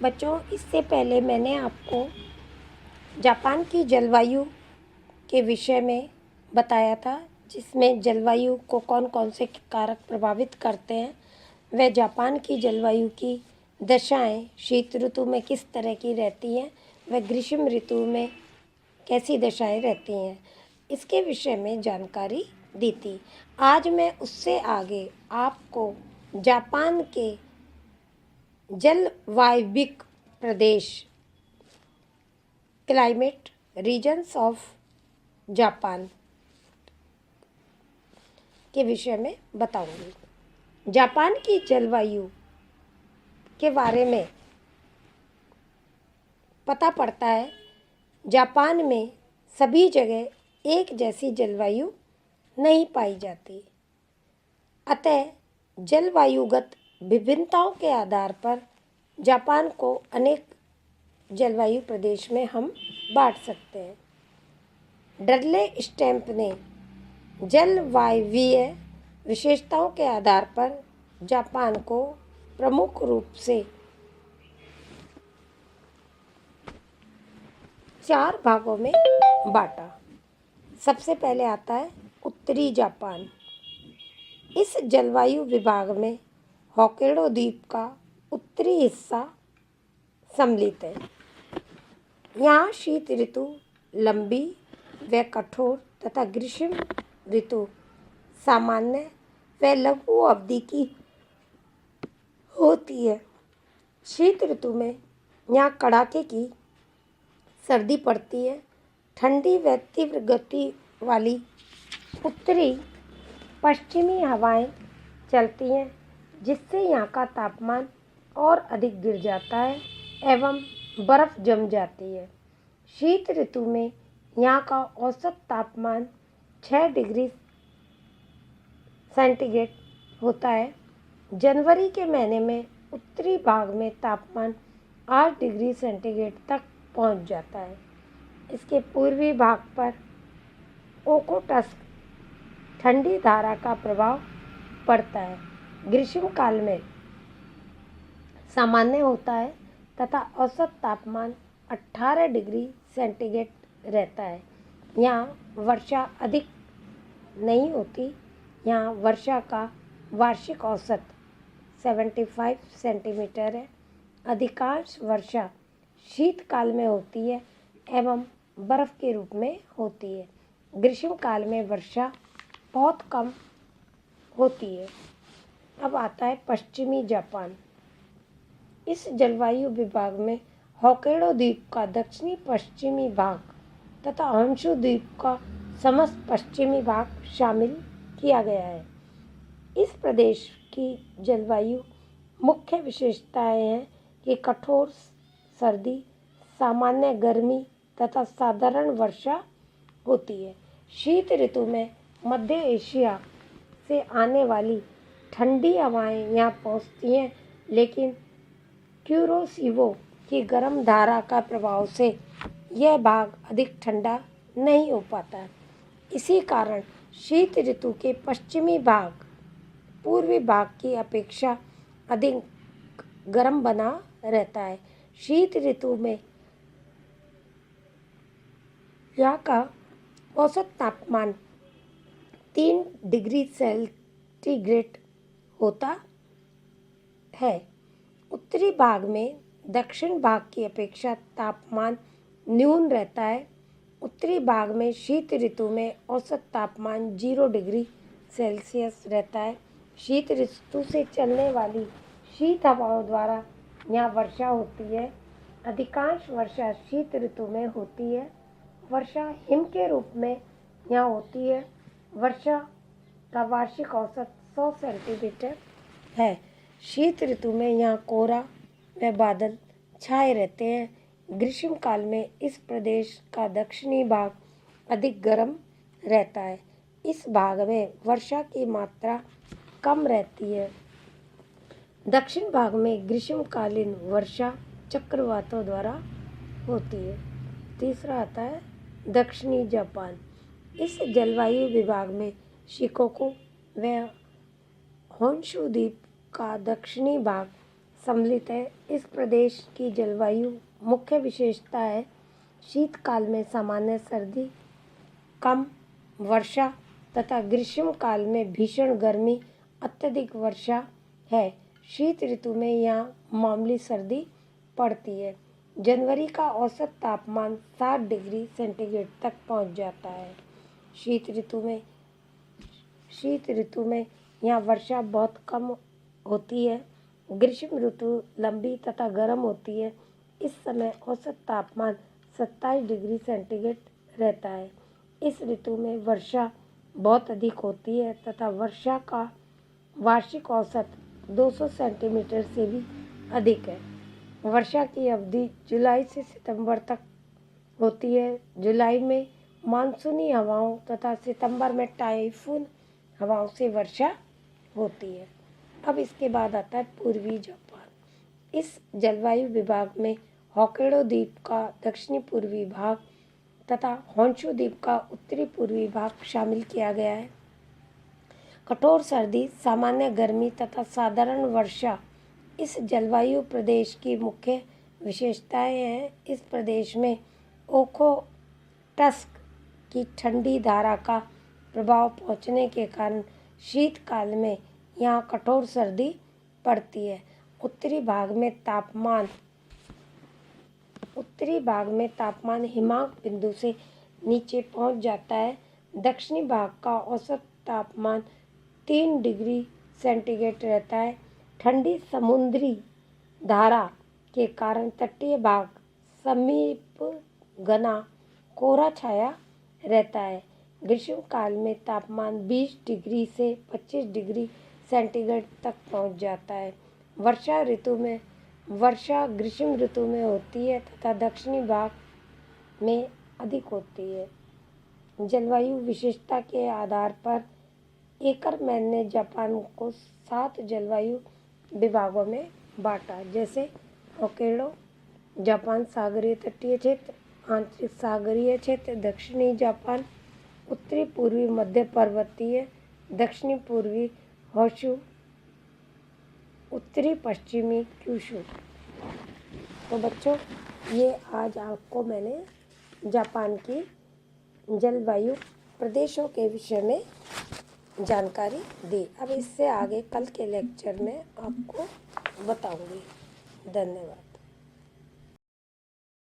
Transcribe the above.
बच्चों, इससे पहले मैंने आपको जापान की जलवायु के विषय में बताया था, जिसमें जलवायु को कौन कौन से कारक प्रभावित करते हैं। वह जापान की जलवायु की दशाएं शीत ऋतु में किस तरह की रहती हैं, वह ग्रीष्म ऋतु में कैसी दशाएं रहती हैं, इसके विषय में जानकारी दी थी। आज मैं उससे आगे आपको जापान के जलवायविक प्रदेश क्लाइमेट रीजन्स ऑफ जापान के विषय में बताऊंगी। जापान की जलवायु के बारे में पता पड़ता है, जापान में सभी जगह एक जैसी जलवायु नहीं पाई जाती। अतः जलवायुगत विभिन्नताओं के आधार पर जापान को अनेक जलवायु प्रदेश में हम बांट सकते हैं। डडले स्टैम्प ने जलवायवीय विशेषताओं के आधार पर जापान को प्रमुख रूप से 4 भागों में बांटा। सबसे पहले आता है उत्तरी जापान। इस जलवायु विभाग में होक्काइडो द्वीप का उत्तरी हिस्सा सम्मिलित है। यहाँ शीत ऋतु लंबी व कठोर तथा ग्रीष्म ऋतु सामान्य व लघु अवधि की होती है। शीत ऋतु में यहाँ कड़ाके की सर्दी पड़ती है। ठंडी व तीव्र गति वाली उत्तरी पश्चिमी हवाएं चलती हैं, जिससे यहाँ का तापमान और अधिक गिर जाता है एवं बर्फ जम जाती है। शीत ऋतु में यहाँ का औसत तापमान 6 डिग्री सेंटीग्रेड होता है। जनवरी के महीने में उत्तरी भाग में तापमान 8 डिग्री सेंटीग्रेड तक पहुँच जाता है। इसके पूर्वी भाग पर ओखोटस्क ठंडी धारा का प्रभाव पड़ता है। ग्रीष्म काल में सामान्य होता है तथा औसत तापमान 18 डिग्री सेंटीग्रेड रहता है। यहाँ वर्षा अधिक नहीं होती। यहाँ वर्षा का वार्षिक औसत 75 सेंटीमीटर है। अधिकांश वर्षा शीतकाल में होती है एवं बर्फ के रूप में होती है। ग्रीष्म काल में वर्षा बहुत कम होती है। अब आता है पश्चिमी जापान। इस जलवायु विभाग में होक्काइडो द्वीप का दक्षिणी पश्चिमी भाग तथा होन्शु द्वीप का समस्त पश्चिमी भाग शामिल किया गया है। इस प्रदेश की जलवायु मुख्य विशेषताएं हैं कि कठोर सर्दी, सामान्य गर्मी तथा साधारण वर्षा होती है। शीत ऋतु में मध्य एशिया से आने वाली ठंडी हवाएं यहाँ पहुँचती हैं, लेकिन क्यूरोसिवो की गर्म धारा का प्रभाव से यह भाग अधिक ठंडा नहीं हो पाता। इसी कारण शीत ऋतु के पश्चिमी भाग पूर्वी भाग की अपेक्षा अधिक गर्म बना रहता है। शीत ऋतु में यहाँ का औसत तापमान 3 डिग्री सेंटीग्रेड होता है। उत्तरी भाग में दक्षिण भाग की अपेक्षा तापमान न्यून रहता है। उत्तरी भाग में शीत ऋतु में औसत तापमान 0 डिग्री सेल्सियस रहता है। शीत ऋतु से चलने वाली शीत हवाओं द्वारा यहाँ वर्षा होती है। अधिकांश वर्षा शीत ऋतु में होती है। वर्षा हिम के रूप में यहाँ होती है। वर्षा का वार्षिक औसत 100 सेंटीमीटर है। शीत ऋतु में यहाँ कोहरा व बादल छाए रहते हैं। ग्रीष्म काल में इस प्रदेश का दक्षिणी भाग अधिक गर्म रहता है। इस भाग में वर्षा की मात्रा कम रहती है। दक्षिण भाग में ग्रीष्मकालीन वर्षा चक्रवातों द्वारा होती है। तीसरा आता है दक्षिणी जापान। इस जलवायु विभाग में शिकोकू व होन्शु द्वीप का दक्षिणी भाग सम्मिलित है। इस प्रदेश की जलवायु मुख्य विशेषता है शीतकाल में सामान्य सर्दी, कम वर्षा तथा ग्रीष्म काल में भीषण गर्मी, अत्यधिक वर्षा है। शीत ऋतु में यहाँ मामूली सर्दी पड़ती है। जनवरी का औसत तापमान 7 डिग्री सेंटीग्रेड तक पहुँच जाता है। शीत ऋतु में यहाँ वर्षा बहुत कम होती है। ग्रीष्म ऋतु लंबी तथा गर्म होती है। इस समय औसत तापमान 27 डिग्री सेंटीग्रेड रहता है। इस ऋतु में वर्षा बहुत अधिक होती है तथा वर्षा का वार्षिक औसत 200 सेंटीमीटर से भी अधिक है। वर्षा की अवधि जुलाई से सितंबर तक होती है। जुलाई में मानसूनी हवाओं तथा सितंबर में टाइफून हवाओं से वर्षा होती है। अब इसके बाद आता है पूर्वी जापान। इस जलवायु विभाग में होक्काइडो द्वीप का दक्षिणी पूर्वी भाग तथा होन्शु द्वीप का उत्तरी पूर्वी भाग शामिल किया गया है। कठोर सर्दी, सामान्य गर्मी तथा साधारण वर्षा इस जलवायु प्रदेश की मुख्य विशेषताएं हैं। इस प्रदेश में ओखोटस्क की ठंडी धारा का प्रभाव पहुंचने के कारण शीतकाल में यहाँ कठोर सर्दी पड़ती है। उत्तरी भाग में तापमान हिमांक बिंदु से नीचे पहुंच जाता है। दक्षिणी भाग का औसत तापमान 3 डिग्री सेंटीग्रेड रहता है। ठंडी समुद्री धारा के कारण तटीय भाग समीप घना कोहरा छाया रहता है। ग्रीष्म काल में तापमान 20 डिग्री से 25 डिग्री सेंटीग्रेड तक पहुंच जाता है। वर्षा ग्रीष्म ऋतु में होती है तथा दक्षिणी भाग में अधिक होती है। जलवायु विशेषता के आधार पर एकरमैन ने जापान को 7 जलवायु विभागों में बांटा, जैसे होक्काइडो जापान, सागरीय तटीय क्षेत्र, आंतरिक सागरीय क्षेत्र, दक्षिणी जापान, उत्तरी पूर्वी मध्य पर्वतीय, दक्षिणी पूर्वी होन्शु, उत्तरी पश्चिमी क्यूशू। तो बच्चों, ये आज आपको मैंने जापान की जलवायु प्रदेशों के विषय में जानकारी दी। अब इससे आगे कल के लेक्चर में आपको बताऊंगी। धन्यवाद।